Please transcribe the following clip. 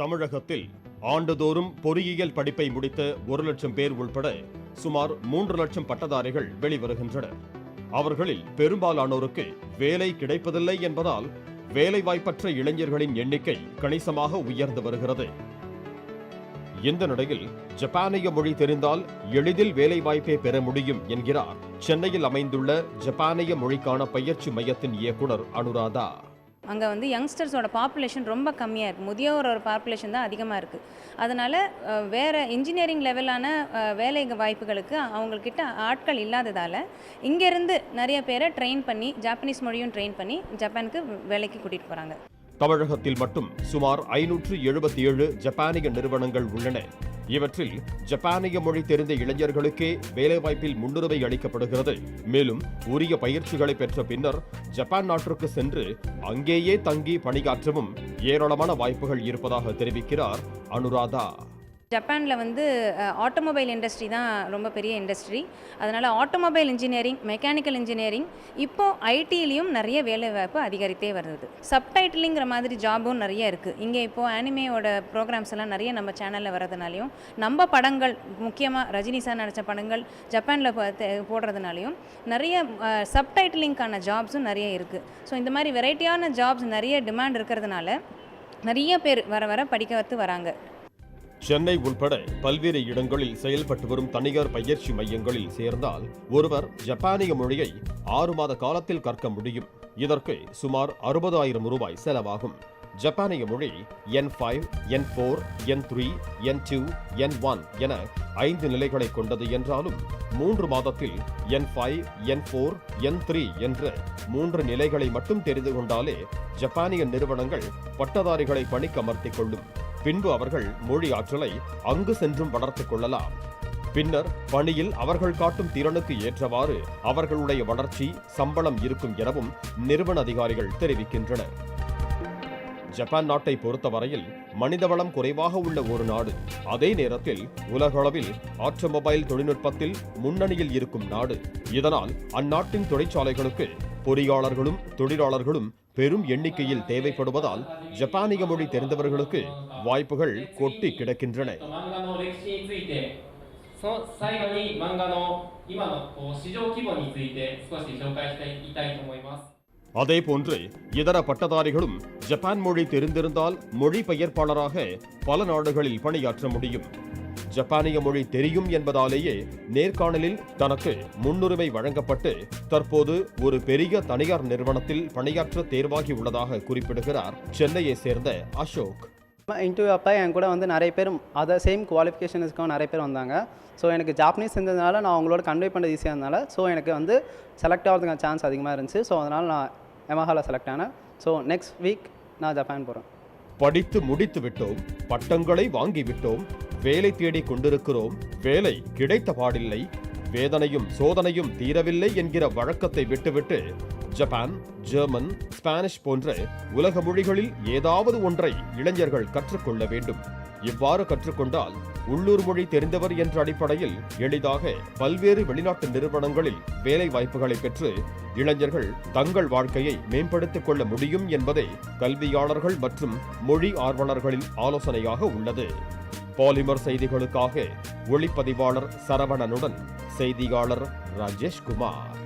தமிழகத்தில் ஆண்டுதோறும் பொறியியல் படிப்பை முடித்த 1 லட்சம் பேர் உள்பட சுமார் 3 லட்சம் பட்டதாரிகள் வெளிவருகின்றனர். அவர்களில் பெரும்பாலானோருக்கு வேலை கிடைப்பதில்லை என்பதால் வேலைவாய்ப்பற்ற இளைஞர்களின் எண்ணிக்கை கணிசமாக உயர்ந்து வருகிறது. இந்த நிலையில் ஜப்பானிய மொழி தெரிந்தால் எளிதில் வேலைவாய்ப்பை பெற முடியும் என்கிறார் சென்னையில் அமைந்துள்ள ஜப்பானிய மொழிக்கான பயிற்சி மையத்தின் இயக்குனர் அனுராதா. அங்கே யங்ஸ்டர்ஸோட பாப்புலேஷன் ரொம்ப கம்மியாக இருக்குது. முதியோரோட பாப்புலேஷன் தான் அதிகமாக இருக்குது. அதனால் வேறு இன்ஜினியரிங் லெவலான வேலை வாய்ப்புகளுக்கு அவங்கக்கிட்ட ஆட்கள் இல்லாததால் இங்கேருந்து நிறைய பேரை ட்ரெயின் பண்ணி ஜாப்பனீஸ் மொழியும் ட்ரெயின் பண்ணி ஜப்பானுக்கு வேலைக்கு கூட்டிகிட்டு போகிறாங்க. தமிழகத்தில் மட்டும் சுமார் 577 ஜப்பானிய நிறுவனங்கள் உள்ளன. இவற்றில் ஜப்பானிய மொழி தெரிந்த இளைஞர்களுக்கே வேலைவாய்ப்பில் முன்னுரிமை அளிக்கப்படுகிறது. மேலும் உரிய பயிற்சிகளை பெற்ற பின்னர் ஜப்பான் நாட்டிற்கு சென்று அங்கேயே தங்கி பணியாற்றவும் ஏராளமான வாய்ப்புகள் இருப்பதாக தெரிவிக்கிறார் அனுராதா. ஜப்பானில் ஆட்டோமொபைல் இண்டஸ்ட்ரி தான் ரொம்ப பெரிய இண்டஸ்ட்ரி. அதனால் ஆட்டோமொபைல் இன்ஜினியரிங், மெக்கானிக்கல் இன்ஜினியரிங், இப்போது ஐடியிலையும் நிறைய வேலைவாய்ப்பு அதிகரித்தே வருது. சப்டைட்டிலிங்கிற மாதிரி ஜாபும் நிறைய இருக்குது. இங்கே இப்போது ஆனிமேயோட ப்ரோக்ராம்ஸ் எல்லாம் நிறைய நம்ம சேனலில் வரதுனாலையும் நம்ம படங்கள் முக்கியமாக ரஜினி சார் நடித்த படங்கள் ஜப்பானில் போடுறதுனாலையும் நிறைய சப்டைட்டிலிங்கான ஜாப்ஸும் நிறைய இருக்குது. ஸோ இந்த மாதிரி வெரைட்டியான ஜாப்ஸ் நிறைய டிமாண்ட் இருக்கிறதுனால நிறைய பேர் வர படிக்க வராங்க. சென்னை உள்பட பல்வேறு இடங்களில் செயல்பட்டு வரும் தனியார் பயிற்சி மையங்களில் சேர்ந்தால் ஒருவர் ஜப்பானிய மொழியை 6 மாத காலத்தில் கற்க முடியும். இதற்கு சுமார் 60,000 ரூபாய் செலவாகும். ஜப்பானிய மொழி N5, N4, N3, N2, N1 என 5 நிலைகளை கொண்டது என்றாலும் 3 மாதத்தில் N5, N4, N3 என்ற 3 நிலைகளை மட்டும் தெரிந்து கொண்டாலே ஜப்பானிய நிறுவனங்கள் பட்டதாரிகளை பணிக்கமர்த்திக் கொள்ளும். பின்பு அவர்கள் மொழி ஆற்றலை அங்கு சென்றும் வளர்த்துக் கொள்ளலாம். பின்னர் பணியில் அவர்கள் காட்டும் திறனுக்கு ஏற்றவாறு அவர்களுடைய வளர்ச்சி, சம்பளம் இருக்கும் எனவும் நிறுவன அதிகாரிகள் தெரிவிக்கின்றனர். ஜப்பான் நாட்டை பொறுத்தவரையில் மனிதவளம் குறைவாக உள்ள ஒரு நாடு. அதே நேரத்தில் உலகளவில் ஆட்டோமொபைல் தொழில்நுட்பத்தில் முன்னணியில் இருக்கும் நாடு. இதனால் அந்நாட்டின் தொழிற்சாலைகளுக்கு பொறியாளர்களும் தொழிலாளர்களும் பெரும் எண்ணிக்கையில் தேவைப்படுவதால் ஜப்பானிய மொழி தெரிந்தவர்களுக்கு வாய்ப்புகள் கொட்டி கிடக்கின்றன. அதேபோன்று இதர பட்டதாரிகளும் ஜப்பான் மொழி தெரிந்திருந்தால் மொழிபெயர்ப்பாளராக பல நாடுகளில் பணியாற்ற முடியும். ஜப்பானிய மொழி தெரியும் என்பதாலேயே நேர்காணலில் தனக்கு முன்னுரிமை வழங்கப்பட்டு தற்போது ஒரு பெரிய தனியார் நிறுவனத்தில் பணியாற்ற தேர்வாகி உள்ளதாக குறிப்பிடுகிறார் சென்னையை சேர்ந்த அசோக். இன்டர்வியூ அப்போ என் கூட நிறைய பேர் அதை சேம் குவாலிஃபிகேஷனுக்காக நிறைய பேர் வந்தாங்க. ஸோ எனக்கு ஜாப்பனீஸ் இருந்ததுனால நான் அவங்களோட கன்வே பண்ணுறது ஈஸியாக இருந்தனால ஸோ எனக்கு செலக்ட் ஆகிறதுக்கான சான்ஸ் அதிகமாக இருந்துச்சு. ஸோ அதனால் நான் யமஹாவில் செலக்ட் ஆனேன். ஸோ நெக்ஸ்ட் வீக் நான் ஜப்பான் போகிறேன். படித்து முடித்து விட்டோம், பட்டங்களை வாங்கிவிட்டோம், வேலை தேடி கொண்டிருக்கிறோம், வேலை கிடைத்த பாடில்லை, வேதனையும் சோதனையும் தீரவில்லை என்கிற வழக்கத்தை விட்டுவிட்டு ஜப்பான், ஜெர்மன், ஸ்பானிஷ் போன்ற உலக மொழிகளில் ஏதாவது ஒன்றை இளைஞர்கள் கற்றுக்கொள்ள வேண்டும். இவ்வாறு கற்றுக்கொண்டால் உள்ளூர் மொழி தெரிந்தவர் என்ற அடிப்படையில் எளிதாக பல்வேறு வெளிநாட்டு நிறுவனங்களில் வேலை வாய்ப்புகளை பெற்று இளைஞர்கள் தங்கள் வாழ்க்கையை மேம்படுத்திக் கொள்ள முடியும் என்பதே கல்வியாளர்கள் மற்றும் மொழி ஆர்வலர்களின் ஆலோசனையாக உள்ளது. பாலிமர் செய்திகளுக்காக ஒளிப்பதிவாளர் சரவணனுடன் செய்தியாளர் ராஜேஷ்குமார்.